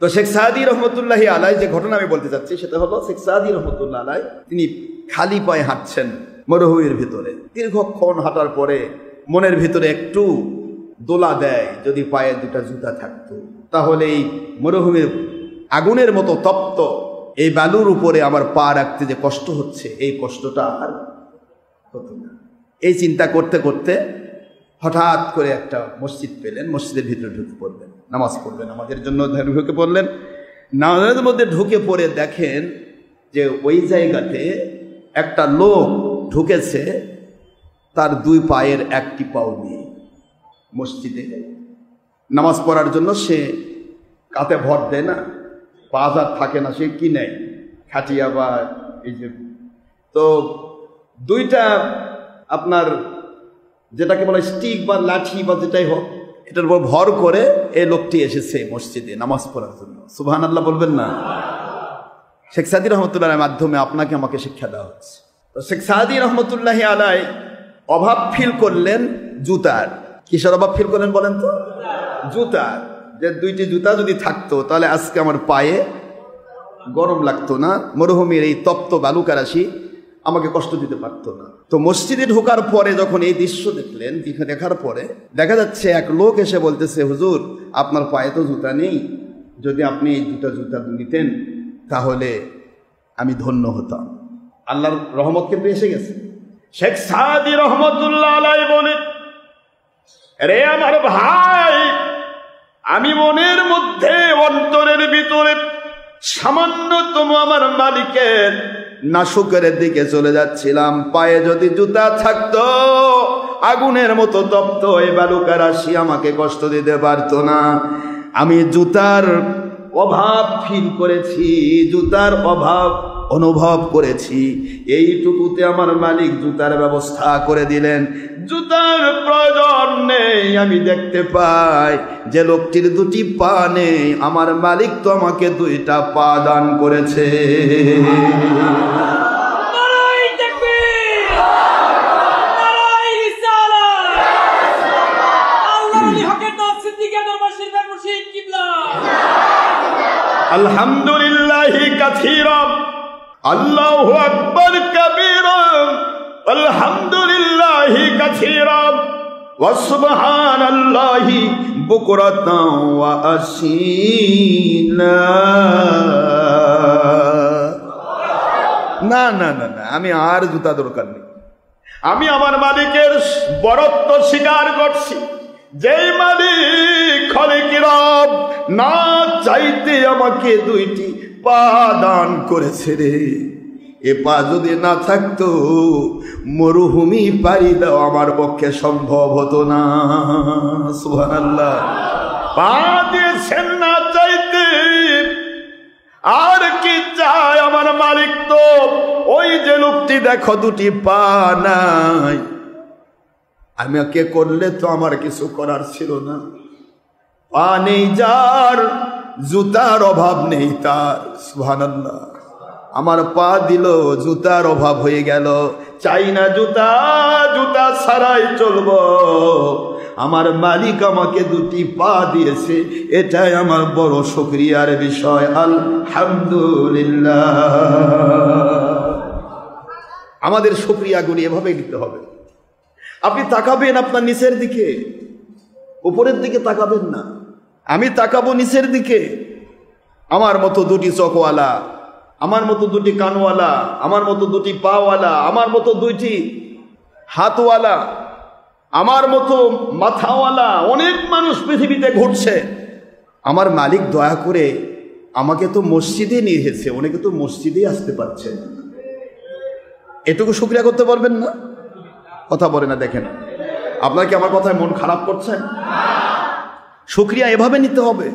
তো শেখ সাদি রহমতুল্লাহি আলাই যে ঘটনা আমি বলতে চাচ্ছি সেটা হলো, শেখ সাদি রহমতুল্লাহ আলাই তিনি খালি পায়ে হাঁটছেন মরুভূমির ভিতরে। দীর্ঘক্ষণ হাঁটার পরে মনের ভিতরে একটু দোলা দেয়, যদি পায়ে দুটা জুতা থাকতো তাহলে এই মরুভূমির আগুনের মতো তপ্ত এই বালুর উপরে আমার পা রাখতে যে কষ্ট হচ্ছে, এই কষ্টটা আর হতো না। এই চিন্তা করতে করতে হঠাৎ করে একটা মসজিদ পেলেন, মসজিদের ভিতরে ঢুকে পড়লেন, নামাজ পড়বেন, আমাদের জন্য ঢুকে পড়লেন। নামাজের মধ্যে ঢুকে পড়ে দেখেন যে ওই জায়গাতে একটা লোক ঢুকেছে, তার দুই পায়ের একটি পাও নেই। মসজিদে নামাজ পড়ার জন্য সে কাতে ভর দেয় না, বাজার থাকে না, সে কি নেয় খাটিয়া বা এই যে, তো দুইটা আপনার যেটাকে বলে স্টিক বা লাঠি বা যেটাই হোক, এটার উপর ভর করে এই লোকটি এসেছে মসজিদে নামাজ পড়ার জন্য। সুবহানাল্লাহ বলবেন না? শেখ সাদি রহমতুল্লাহের মাধ্যমে আপনাকে আমাকে শিক্ষা দেওয়া হচ্ছে। তো শেখ সাদি রহমতুল্লাহি আলাই অভাব ফিল করলেন জুতার। কিসের অভাব ফিল করলেন বলেন তো? জুতার। যে দুইটি জুতা যদি থাকতো তাহলে আজকে আমার পায়ে গরম লাগতো না, মরুভূমির এই তপ্ত বালুকারাশি আমাকে কষ্ট দিতে পারতো না। তো মসজিদে ঢোকার পরে যখন এই দৃশ্য দেখলেন, দেখার পরে দেখা যাচ্ছে এক লোক এসে বলতেছে, হুজুর আপনার পায়ে তো জুতা নেই, যদি আপনি এই দুটা জুতা নিতেন তাহলে আমি ধন্য হতাম। আল্লাহর রহমত কিন্তু এসে গেছে। শেখ সাদি রহমতুল্লাহ আলাইহি বলে, রে আমার ভাই, আমি মনের মধ্যে অন্তরের ভিতরে সামান্যতম আমার মালিকের নাশুকের দিকে চলে যাচ্ছিলাম। পায়ে যদি জুতা থাকতো আগুনের মতো তপ্ত এই বালুকা রাশি আমাকে কষ্ট দিতে পারতো না। আমি জুতার অভাব ফিল করেছি, জুতার অভাব অনুভব করেছি, এইটুকুতে আমার মালিক জুতার ব্যবস্থা করে দিলেন। জুতার প্রয়োজন নেই। আমি দেখতে পাই যে লোকটির দুটি পা নেই, আমার মালিক তো আমাকে দুইটা পা দান করেছে। আলহামদুলিল্লাহি কাসীরা, আল্লাহু আকবার কাবীরা, আলহামদুলিল্লাহি কাসীরা, ওয়া সুবহানাল্লাহি বুকরাতান ওয়া আসীলা। না না না না, আমি আর জুতা দরকার নেই। আমি আমার মালিকের বরত্ব স্বীকার করছি। যেই মালিক খালিক রব না চাইতে আমাকে দুইটি পা দান করেছে রে, এ পা যদি না থাকতো মরুভূমি পাড়ি দেওয়া আমার পক্ষে সম্ভব হতো না। সুবহানাল্লাহ। পা দিয়েছেন না চাইতে, আর কি চাই আমার মালিক? তো ওই যে লোকটি দেখো দুটি পা নাই, আমি কে করলে তো আমার কিছু করার ছিল না। পা নেই যার, জুতার অভাব নেই তার। সুবহানাল্লাহ। আমার পা দিল, জুতার অভাব হয়ে গেল। চাই না জুতা, জুতা ছাড়াই চলবো। আমার মালিক আমাকে দুটি পা দিয়েছে, এটাই আমার বড় শুকরিয়ার বিষয়। আলহামদুলিল্লাহ। আমাদের শুকরিয়াগুলি এভাবেই দিতে হবে। আপনি তাকাবেন আপনার নিচের দিকে, উপরের দিকে তাকাবেন না। আমি তাকাবো নিচের দিকে। আমার মতো দুটি চোখওয়ালা, আমার মতো দুটি কানওয়ালা, আমার মতো দুটি পাওয়ালা, আমার মতো দুইটি হাতওয়ালা, আমার মতো মাথাওয়ালা অনেক মানুষ পৃথিবীতে ঘুরছে। আমার মালিক দয়া করে আমাকে তো মসজিদে নিয়ে এসেছে, অনেকে তো মসজিদেই আসতে পারছে না। এটুকু শুকরিয়া করতে পারবেন না? কথা বলে না। দেখেন, আপনার কি আমার কথায় মন খারাপ করছেন? শুকরিয়া এভাবে নিতে হবে।